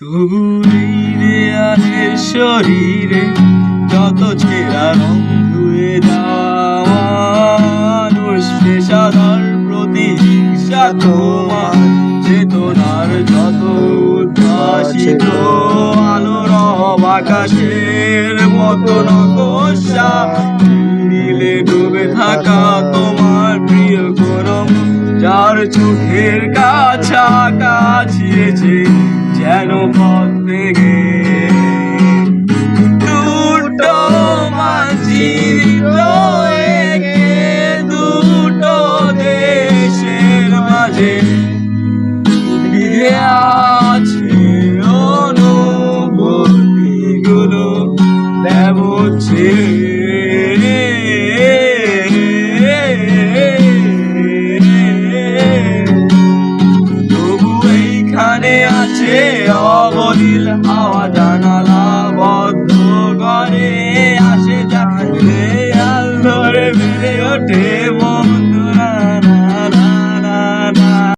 তবু এই দেয়ালের শরীরে যত ছেঁড়া রং ধুয়ে যাওয়া মানুষ পেশাদার প্রতিহিংসা তোমার চেতনার যত উদ্ভাসিত আলোর আকাশের মতো নকশা নীলে ডুবে থাকা তোমার প্রিয় কোনো যার চোখের কাছাকাছি এসে যেন পথ থেকে দুটো মাঝির একে দুটো দেশের মাঝে বিধে আছে অনুভূতিগুলো দেবছে আছে অবলীল হাওয়া জানালা বদ্ধ করে আসে যায় আল ধরে বেড়ে ওঠে